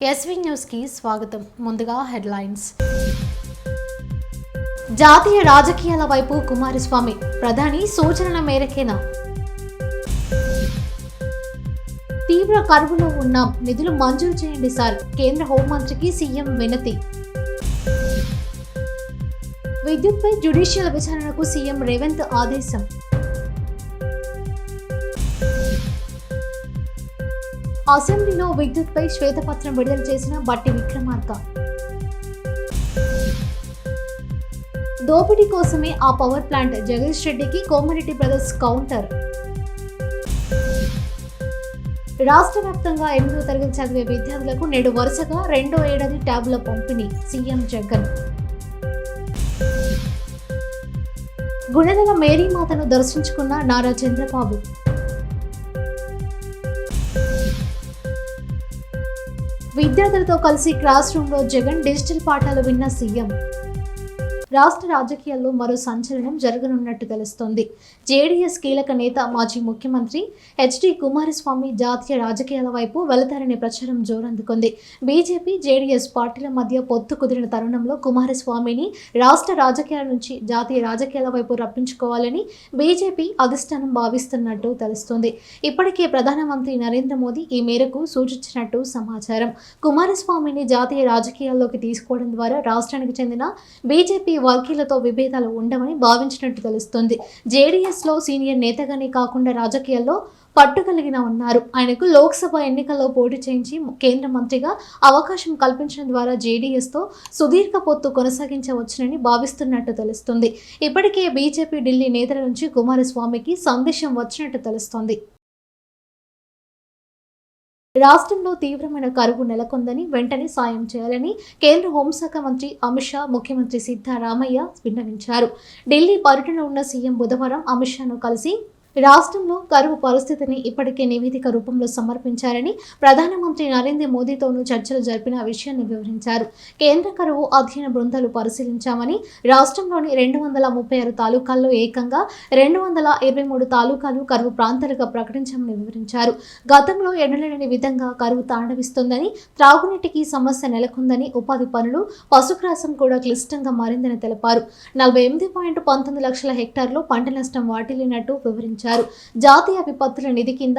SV news కి స్వాగతం. ముందుగా హెడ్లైన్స్. జాతీయ రాజకీయాల వైపు కుమారస్వామి, ప్రధాని సూచనల మేరకేనా? తీవ్ర కరువులో ఉన్నాం, నిధులు మంజూరు చేయండి సార్, కేంద్ర హోంమంత్రికి సీఎం వినతి. విద్యుత్పై జ్యుడిషియల్ విచారణకు సీఎం రేవంత్ ఆదేశం. అసెంబ్లీలో విద్యుత్పై శ్వేతపత్రం విడుదల చేసిన బట్టి విక్రమార్క. దోపిడీ కోసమే ఆ పవర్ ప్లాంట్, జగదీష్ రెడ్డికి కోమరెడ్డి బ్రదర్స్ కౌంటర్. రాష్ట్ర వ్యాప్తంగా 8వ తరగతి చదివే విద్యార్థులకు నేడు వరుసగా 2వ ఏడాది ట్యాబ్ల పంపిణీ, సీఎం జగన్. గుణదల మేరీమాతను దర్శించుకున్న నారా చంద్రబాబు. విద్యార్థులతో కలిసి క్లాస్ రూమ్లో జగన్ డిజిటల్ పాఠాలు విన్న సీఎం. రాష్ట్ర రాజకీయాల్లో మరో సంచలనం జరగనున్నట్టు తెలుస్తోంది. జేడీఎస్ కీలక నేత, మాజీ ముఖ్యమంత్రి హెచ్డి కుమారస్వామి జాతీయ రాజకీయాల వైపు వెళతారనే ప్రచారం జోరందుకుంది. బీజేపీ, జేడీఎస్ పార్టీల మధ్య పొత్తు కుదిరిన తరుణంలో కుమారస్వామిని రాష్ట్ర రాజకీయాల నుంచి జాతీయ రాజకీయాల వైపు రప్పించుకోవాలని బీజేపీ అధిష్టానం భావిస్తున్నట్టు తెలుస్తోంది. ఇప్పటికే ప్రధానమంత్రి నరేంద్ర మోదీ ఈ మేరకు సూచించినట్టు సమాచారం. కుమారస్వామిని జాతీయ రాజకీయాల్లోకి తీసుకోవడం ద్వారా రాష్ట్రానికి చెందిన బీజేపీ వర్గీయులతో విభేదాలు ఉండవని భావించినట్టు తెలుస్తోంది. జేడీఎస్లో సీనియర్ నేతగానే కాకుండా రాజకీయాల్లో పట్టుకలిగిన ఉన్నారు. ఆయనకు లోక్సభ ఎన్నికల్లో పోటీ చేయించి కేంద్ర మంత్రిగా అవకాశం కల్పించడం ద్వారా జేడీఎస్తో సుదీర్ఘ పొత్తు కొనసాగించవచ్చునని భావిస్తున్నట్టు తెలుస్తుంది. ఇప్పటికే బీజేపీ ఢిల్లీ నేతల నుంచి కుమారస్వామికి సందేశం వచ్చినట్టు తెలుస్తోంది. రాష్ట్రంలో తీవ్రమైన కరువు నెలకొందని, వెంటనే సాయం చేయాలని కేంద్ర హోంశాఖ మంత్రి అమిత్ షా ముఖ్యమంత్రి సిద్ధరామయ్య విన్నవించారు. ఢిల్లీ పర్యటనలో ఉన్న సీఎం బుధవారం అమిత్ షాను కలిసి రాష్ట్రంలో కరువు పరిస్థితిని ఇప్పటికే నివేదిక రూపంలో సమర్పించారని, ప్రధానమంత్రి నరేంద్ర మోదీతోనూ చర్చలు జరిపిన విషయాన్ని వివరించారు. కేంద్ర కరువు అధ్యయన బృందాలు పరిశీలించామని, రాష్ట్రంలోని 236 తాలూకాల్లో ఏకంగా 223 తాలూకాలు కరువు ప్రాంతాలుగా ప్రకటించామని వివరించారు. గతంలో ఎన్నడలేని విధంగా కరువు తాండవిస్తోందని, త్రాగునీటికి సమస్య నెలకొందని, ఉపాధి పనులు, పశుగ్రాసం కూడా క్లిష్టంగా మారిందని తెలిపారు. 48.19 లక్షల హెక్టార్లో పంట నష్టం వాటిల్లినట్టు వివరించారు. జాతీయ విపత్తుల నిధి కింద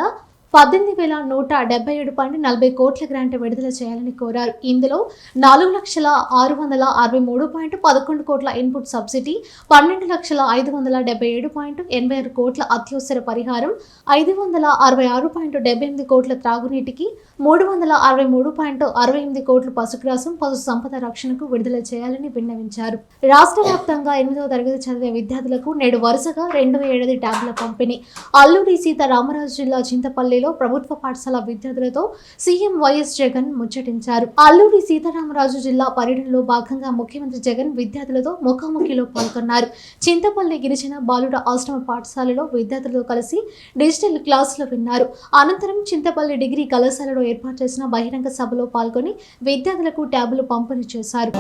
18,177.40 కోట్ల గ్రాంట్ విడుదల చేయాలని కోరారు. ఇందులో 4,663.11 కోట్ల ఇన్పుట్ సబ్సిడీ, 12,577.86 కోట్ల అత్యవసర పరిహారం, 566.78 కోట్ల త్రాగునీటికి, 363.68 కోట్ల పశుగ్రాసం, పశు సంపద రక్షణకు విడుదల చేయాలని విన్నవించారు. రాష్ట్ర వ్యాప్తంగా 8వ తరగతి చదివే విద్యార్థులకు నేడు వరుసగా 2వ ఏడాది ట్యాబ్ల పంపిణీ. అల్లూరి సీతారామరాజు జిల్లా చింతపల్లి ప్రభుత్వ పాఠశాల విద్యార్థులతో సీఎం వైఎస్ జగన్ ముచ్చటించారు. అల్లూరి సీతారామరాజు జిల్లా పర్యటనలో భాగంగా ముఖ్యమంత్రి జగన్ విద్యార్థులతో ముఖాముఖిలో పాల్గొన్నారు. చింతపల్లి గిరిజన బాలుడ ఆశ్రమ పాఠశాలలో విద్యార్థులతో కలిసి డిజిటల్ క్లాసులు విన్నారు. అనంతరం చింతపల్లి డిగ్రీ కళాశాలలో ఏర్పాటు చేసిన బహిరంగ సభలో పాల్గొని విద్యార్థులకు ట్యాబులు పంపిణీ చేశారు.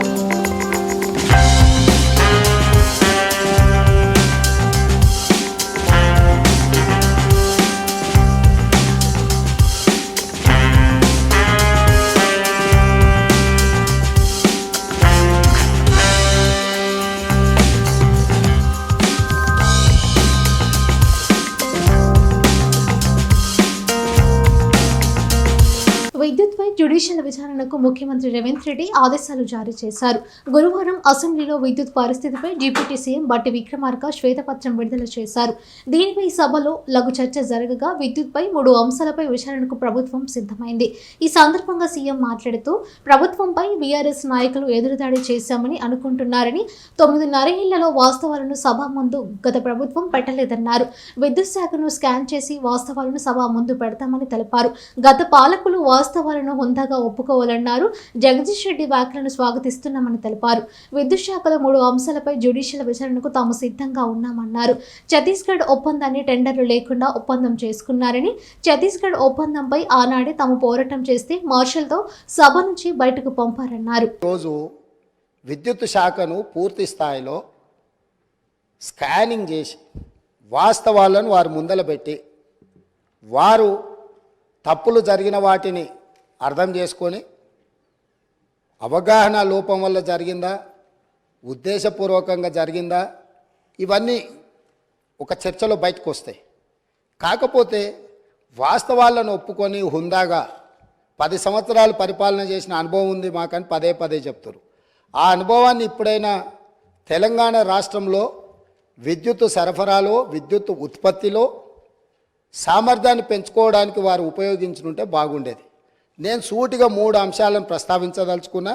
విద్యుత్పై జ్యుడిషియల్ విచారణకు ముఖ్యమంత్రి రేవంత్ రెడ్డి ఆదేశాలు జారీ చేశారు. గురువారం అసెంబ్లీలో విద్యుత్ పరిస్థితిపై డిప్యూటీ సీఎం బట్టి విక్రమార్క శ్వేతపత్రం విడుదల చేశారు. దీనిపై సభలో లఘు చర్చ జరగగా విద్యుత్పై 3 అంశాలపై విచారణకు ప్రభుత్వం సిద్ధమైంది. ఈ సందర్భంగా సీఎం మాట్లాడుతూ, ప్రభుత్వంపై బీఆర్ఎస్ నాయకులు ఎదురుదాడి చేశామని అనుకుంటున్నారని, 9.5 ఏళ్లలో వాస్తవాలను సభ ముందు గత ప్రభుత్వం పెట్టలేదన్నారు. విద్యుత్ శాఖను స్కాన్ చేసి వాస్తవాలను సభ ముందు పెడతామని తెలిపారు. గత పాలకులు వాస్తవాలను హుందాగా ఒప్పుకోవాలన్నారు. జగదీష్ రెడ్డి వ్యాఖ్యలను స్వాగతిస్తున్నామని తెలిపారు. విద్యుత్ శాఖలో 3 అంశాలపై జ్యుడిషియల్ విచారణకు తాము సిద్ధంగా ఉన్నామన్నారు. ఛత్తీస్గఢ్ ఒప్పందాన్ని టెండర్లు లేకుండా ఒప్పందం చేసుకున్నారని, ఛత్తీస్గఢ్ ఒప్పందంపై ఆనాడే తాము పోరాటం చేస్తే మార్షల్తో సభ నుంచి బయటకు పంపారన్నారు. రోజు విద్యుత్ శాఖను పూర్తి స్థాయిలో స్కానింగ్ చేసి వాస్తవాలను వారు ముందల పెట్టి వారు తప్పులు జరిగిన వాటిని అర్థం చేసుకొని అవగాహన లోపం వల్ల జరిగిందా, ఉద్దేశపూర్వకంగా జరిగిందా, ఇవన్నీ ఒక చర్చలో బయటకు వస్తాయి. కాకపోతే వాస్తవాలను ఒప్పుకొని హుందాగా 10 సంవత్సరాలు పరిపాలన చేసిన అనుభవం ఉంది మాకని పదే పదే చెప్తారు. ఆ అనుభవాన్ని ఇప్పుడైనా తెలంగాణ రాష్ట్రంలో విద్యుత్ సరఫరాలో, విద్యుత్ ఉత్పత్తిలో సామర్థ్యాన్ని పెంచుకోవడానికి వారు ఉపయోగించుకుంటే బాగుండేది. నేను సూటిగా 3 అంశాలను ప్రస్తావించదలుచుకున్నా.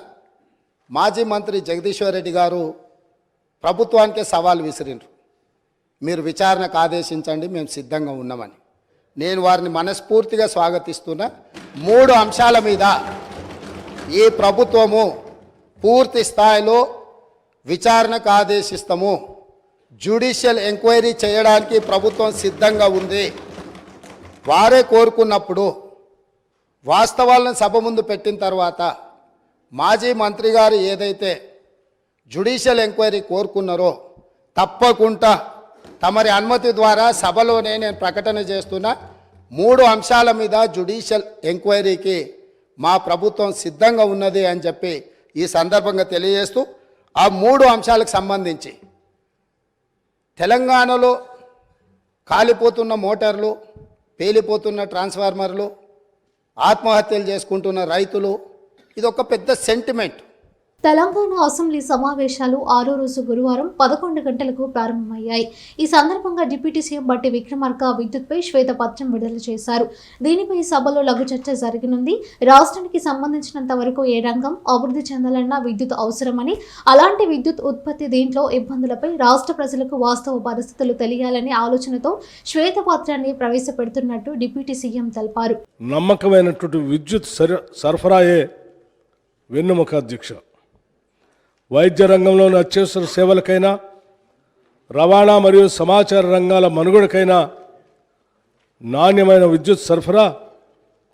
మాజీ మంత్రి జగదీశ్వర్ రెడ్డి గారు ప్రభుత్వానికే సవాల్ విసిరిండ్రు, మీరు విచారణకు ఆదేశించండి, మేము సిద్ధంగా ఉన్నామని. నేను వారిని మనస్ఫూర్తిగా స్వాగతిస్తున్నా. 3 అంశాల మీద ఈ ప్రభుత్వము పూర్తి స్థాయిలో విచారణకు ఆదేశిస్తాము, జ్యుడిషియల్ ఎంక్వైరీ చేయడానికి ప్రభుత్వం సిద్ధంగా ఉంది. వారే కోరుకున్నప్పుడు వాస్తవాలను సభ ముందు పెట్టిన తర్వాత మాజీ మంత్రి గారు ఏదైతే జ్యుడిషియల్ ఎంక్వైరీ కోరుకున్నారో తప్పకుండా తమరి అనుమతి ద్వారా సభలోనే నేను ప్రకటన చేస్తున్నా. 3 అంశాల మీద జ్యుడిషియల్ ఎంక్వైరీకి మా ప్రభుత్వం సిద్ధంగా ఉన్నది అని చెప్పి ఈ సందర్భంగా తెలియజేస్తూ, ఆ 3 అంశాలకు సంబంధించి తెలంగాణలో కాలిపోతున్న మోటార్లు, పేలిపోతున్న ట్రాన్స్ఫార్మర్లు, ఆత్మహత్యలు చేసుకుంటున్న రైతులు, ఇది ఒక పెద్ద సెంటిమెంట్. తెలంగాణ అసెంబ్లీ సమావేశాలు 6వ రోజు గురువారం 11 గంటలకు ప్రారంభమయ్యాయి. ఈ సందర్భంగా డిప్యూటీ సీఎం బట్టి విక్రమార్క విద్యుత్పై శ్వేతపత్రం విడుదల చేశారు. దీనిపై సభలో లఘు చర్చ జరగనుంది. రాష్ట్రానికి సంబంధించినంత వరకు ఏ రంగం అభివృద్ధి చెందాలన్నా విద్యుత్ అవసరమని, అలాంటి విద్యుత్ ఉత్పత్తి దీంట్లో ఇబ్బందులపై రాష్ట్ర ప్రజలకు వాస్తవ పరిస్థితులు తెలియాలనే ఆలోచనతో శ్వేతపత్రాన్ని ప్రవేశపెడుతున్నట్టు డిప్యూటీ సీఎం తెలిపారు. నమ్మకమైనటువంటి విద్యుత్ సరఫరాయే వెన్నెముక అధ్యక్ష. వైద్య రంగంలోని అత్యవసర సేవలకైనా, రవాణా మరియు సమాచార రంగాల మనుగడకైనా నాణ్యమైన విద్యుత్ సరఫరా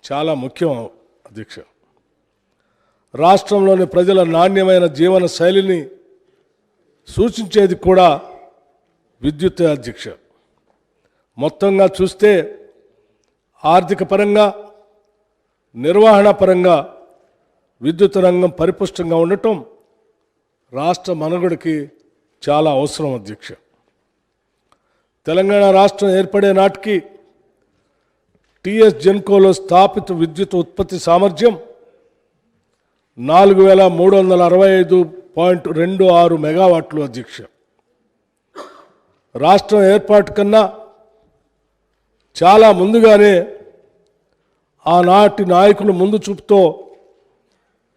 చాలా ముఖ్యం అధ్యక్ష. రాష్ట్రంలోని ప్రజల నాణ్యమైన జీవన శైలిని సూచించేది కూడా విద్యుత్ అధ్యక్ష. మొత్తంగా చూస్తే ఆర్థిక పరంగా, నిర్వహణ పరంగా విద్యుత్ రంగం పరిపుష్టంగా ఉండటం రాష్ట్ర మనుగడకి చాలా అవసరం అధ్యక్ష. తెలంగాణ రాష్ట్రం ఏర్పడే నాటికి టీఎస్ జెన్కోలో స్థాపిత విద్యుత్ ఉత్పత్తి సామర్థ్యం 4365.26 మెగావాట్లు అధ్యక్ష. రాష్ట్రం ఏర్పాటు కన్నా చాలా ముందుగానే ఆనాటి నాయకులు ముందు చూపుతో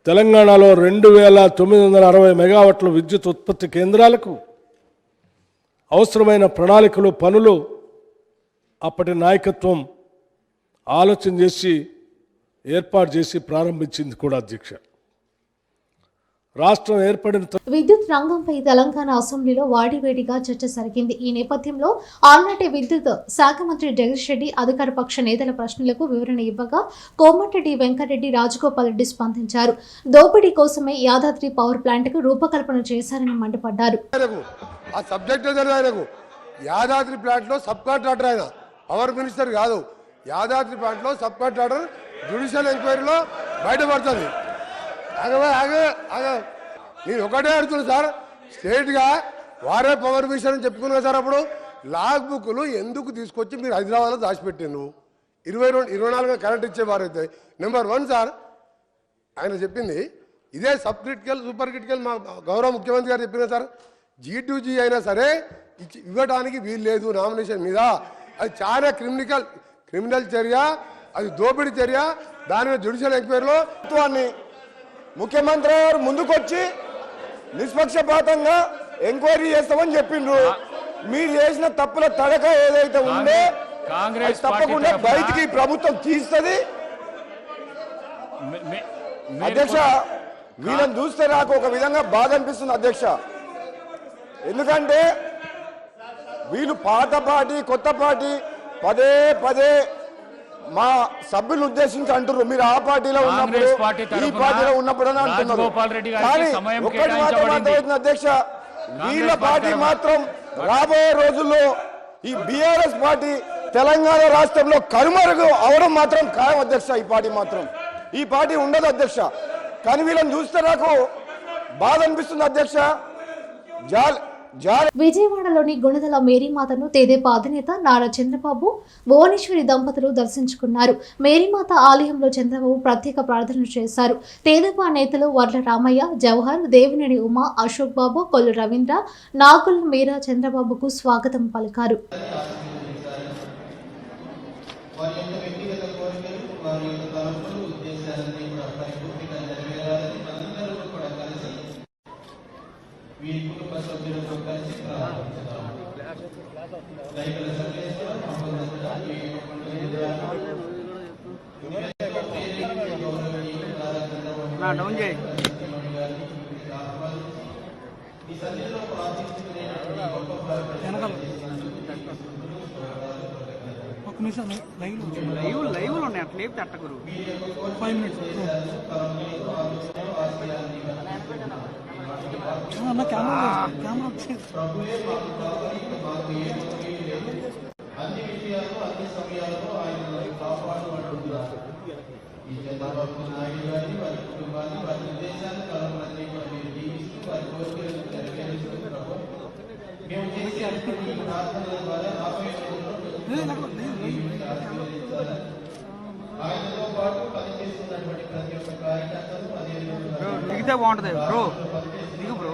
తెలంగాణలో 2960 మెగావాట్ల విద్యుత్ ఉత్పత్తి కేంద్రాలకు అవసరమైన ప్రణాళికలు, పనులు అప్పటి నాయకత్వం ఆలోచన చేసి ఏర్పాటు చేసి ప్రారంభించింది కూడా అధ్యక్ష. రాష్ట్రం ఏర్పడిన విద్యుత్ రంగంపై తెలంగాణ అసెంబ్లీలో వాడివేడిగా చర్చ జరిగింది. ఈ నేపథ్యంలో ఆనాటి విద్యుత్ శాఖ మంత్రి జగదీష్ రెడ్డి అధికార పక్ష నేతల ప్రశ్నలకు వివరణ ఇవ్వగా కోమటిరెడ్డి వెంకటరెడ్డి, రాజగోపాల్ రెడ్డి స్పందించారు. దోపిడీ కోసమే యాదాద్రి పవర్ ప్లాంట్ కు రూపకల్పన చేశారని మండిపడ్డారు. యాదాద్రి ప్లాంట్ లో సబ్ కాంట్రాక్టర్ ఆయన, పవర్ మినిస్టర్ కాదు. యాదాద్రి ప్లాంట్ లో సబ్ కాంట్రాక్టర్ జ్యుడిషియల్ ఎంక్వైరీలో బయటపడుతుంది. నేను ఒకటే అడుగుతున్నా సార్, స్టేట్గా వారే పవర్ మిషన్ అని చెప్పుకున్నా సార్. అప్పుడు లాగ్ బుక్లు ఎందుకు తీసుకొచ్చి మీరు హైదరాబాద్లో దాచిపెట్టిండ్రు? 24 కరెంట్ ఇచ్చేవారైతే నెంబర్ 1 సార్. ఆయన చెప్పింది ఇదే సబ్ క్రిటికల్, సూపర్ క్రిటికల్. మా గౌరవ ముఖ్యమంత్రి గారు చెప్పిన సార్, G2G అయినా సరే ఇవ్వడానికి వీలు లేదు నామినేషన్ మీద. అది చాలా క్రిమినల్ చర్య, అది దోపిడీ చర్య. దాని మీద జ్యుడిషియల్ ఎంక్వైరీలో ముఖ్యమంత్రి గారు ముందుకొచ్చి నిష్పక్షపాతంగా ఎంక్వైరీ చేస్తామని చెప్పిండ్రు. మీరు చేసిన తప్పుల తడక ఏదైతే ఉందో తప్పకుండా బయటికి ప్రభుత్వం తీస్తుంది. అధ్యక్ష, వీళ్ళని చూస్తే నాకు ఒక విధంగా బాధ అనిపిస్తుంది అధ్యక్ష. ఎందుకంటే వీళ్ళు పాత పార్టీ, కొత్త పార్టీ పదే పదే మా సభ్యులను ఉద్దేశించి అంటున్నారు, మీరు ఆ పార్టీలో ఉన్నప్పుడు, ఈ పార్టీలో ఉన్నప్పుడు అని అంటున్నారు. కానీ ఒక్కటి మాత్రం అర్థమవుతుంది అధ్యక్ష, వీళ్ళ పార్టీ మాత్రం రాబోయే రోజుల్లో ఈ బీఆర్ఎస్ పార్టీ తెలంగాణ రాష్ట్రంలో కనుమరుగు అవడం మాత్రం ఖాయం అధ్యక్ష. ఈ పార్టీ ఉండదు అధ్యక్ష. కానీ వీళ్ళని చూస్తే నాకు బాధ అనిపిస్తుంది అధ్యక్ష. విజయవాడలోని గుణదల మేరీమాతను తెదేపా అధినేత నారా చంద్రబాబు భువనేశ్వరి దంపతులు దర్శించుకున్నారు. మేరీమాత ఆలయంలో చంద్రబాబు ప్రత్యేక ప్రార్థనలు చేశారు. తెదేపా నేతలు వర్ల రామయ్య, జవహర్, దేవినేని ఉమా, అశోక్ బాబు, కొల్లు రవీంద్ర, నాగుల మీరా చంద్రబాబుకు స్వాగతం పలికారు. డౌన్ చేయి. ఒక నిమిషం లైవ్ ఉన్నాయి అట్లా లేపు తట్టకురు 5 minutes అన్న కెమెరా దిగితే బాగుంటుంది బ్రో. దిగు బ్రో.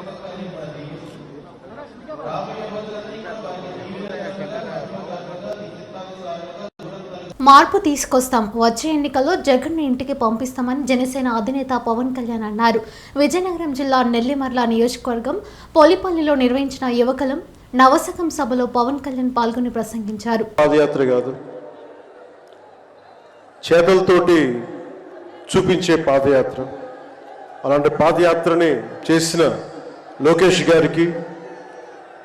మార్పు తీసుకొస్తాం, వచ్చే ఎన్నికల్లో జగన్ ఇంటికి పంపిస్తామని జనసేన అధినేత పవన్ కళ్యాణ్ అన్నారు. విజయనగరం జిల్లా నెల్లిమర్ల నియోజకవర్గం పోలిపల్లిలో నిర్వహించిన యువకులం నవశకం సభలో పవన్ కళ్యాణ్ పాల్గొని ప్రసంగించారు. పాదయాత్ర కాదు, చేతలతోటి చూపించే పాదయాత్ర. అలాంటి పాదయాత్రని చేసిన లోకేష్ గారికి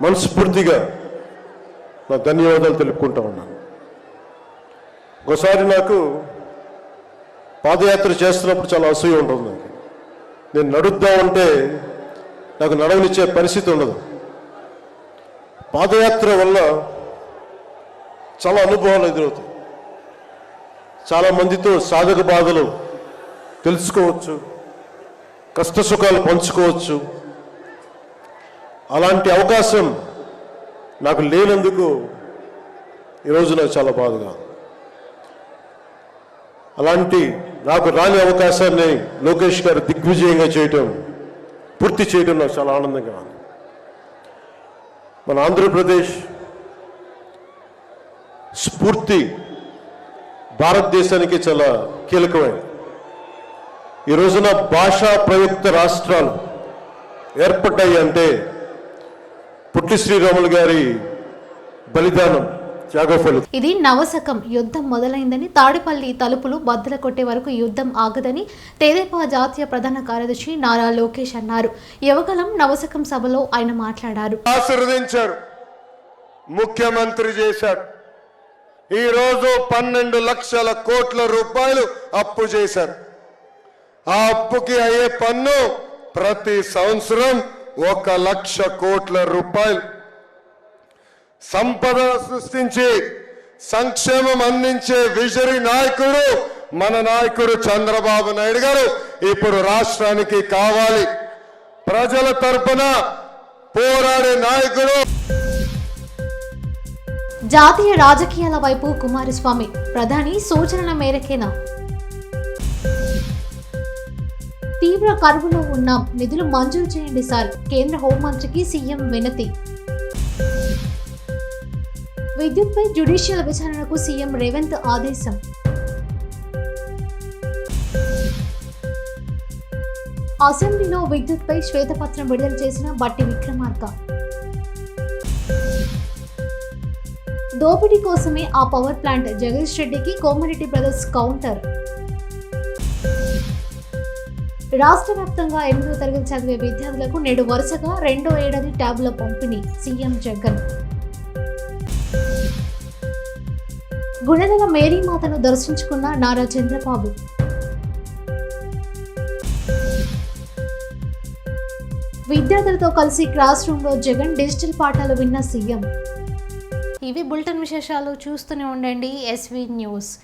మనస్ఫూర్తిగా నా ధన్యవాదాలు తెలుపుకుంటా ఉన్నాను. ఒకసారి నాకు పాదయాత్ర చేస్తున్నప్పుడు చాలా అసూయ ఉంటుంది. నేను నడుద్దామంటే నాకు నడవనిచ్చే పరిస్థితి ఉండదు. పాదయాత్ర వల్ల చాలా అనుభవాలు ఎదురవుతాయి. చాలా మందితో సాధక బాధలు తెలుసుకోవచ్చు, కష్ట సుఖాలు పంచుకోవచ్చు. అలాంటి అవకాశం నాకు లేనందుకు ఈరోజు నాకు చాలా బాధగా. అలాంటి నాకు రాని అవకాశాన్ని లోకేష్ గారు దిగ్విజయంగా చేయటం, పూర్తి చేయడం నాకు చాలా ఆనందంగా ఉంది. మన ఆంధ్రప్రదేశ్ స్ఫూర్తి భారతదేశానికి చాలా కీలకమైనది. ఈ రోజున భాషా ప్రయుక్త రాష్ట్రాలు ఏర్పడ్డాయి అంటే పుట్టి శ్రీరాములు గారి బలిదానం, త్యాగ ఫలితం. ఇది నవశకం. యుద్ధం మొదలైందని, తాడేపల్లి తలుపులు బద్దలు కొట్టే వరకు యుద్ధం ఆగదని తెదేపా జాతీయ ప్రధాన కార్యదర్శి నారా లోకేష్ అన్నారు. యువగలం నవశకం సభలో ఆయన మాట్లాడారు. ఆశీర్వదించారు, ముఖ్యమంత్రి చేశారు. ఈరోజు 12 లక్షల కోట్ల రూపాయలు అప్పు చేశారు. ఆ అప్పుకి అయ్యే పన్ను ప్రతి సంవత్సరం 1 లక్ష కోట్ల రూపాయలు. సంపద సృష్టించి సంక్షేమం అందించే విజరీ నాయకుడు మన నాయకుడు చంద్రబాబు నాయుడు గారు ఇప్పుడు రాష్ట్రానికి కావాలి. ప్రజల తరపున పోరాడే నాయకుడు. జాతీయ రాజకీయాల వైపు కుమారస్వామి, ప్రధాని సూచనల మేరకేనా? తీవ్ర కరువులో ఉన్నాం, నిధులు మంజూరు చేయండి సార్, కేంద్ర హోంమంత్రికి సీఎం వినతి. విద్యుత్పై జ్యుడిషియల్ విచారణకు సీఎం రేవంత్ ఆదేశం. అసెంబ్లీలో విద్యుత్పై శ్వేతపత్రం విడుదల చేసిన బట్టి విక్రమార్క. దోపిడీ కోసమే ఆ పవర్ ప్లాంట్, జగదీష్ రెడ్డికి కోమరెడ్డి బ్రదర్స్ కౌంటర్. రాష్ట్ర వ్యాప్తంగా 8వ తరగతి చదివే విద్యార్థులకు నేడు వరుసగా 2వ ఏడాది ట్యాబ్ల పంపిణీ, సీఎం జగన్. గుణదల మేరీమాతను దర్శించుకున్న నారా చంద్రబాబు. విద్యార్థులతో కలిసి క్లాస్ రూమ్లో జగన్, డిజిటల్ పాఠాలు విన్న సీఎం. ఇవి బులెటిన్ విశేషాలు. చూస్తూనే ఉండండి ఎస్వీ న్యూస్.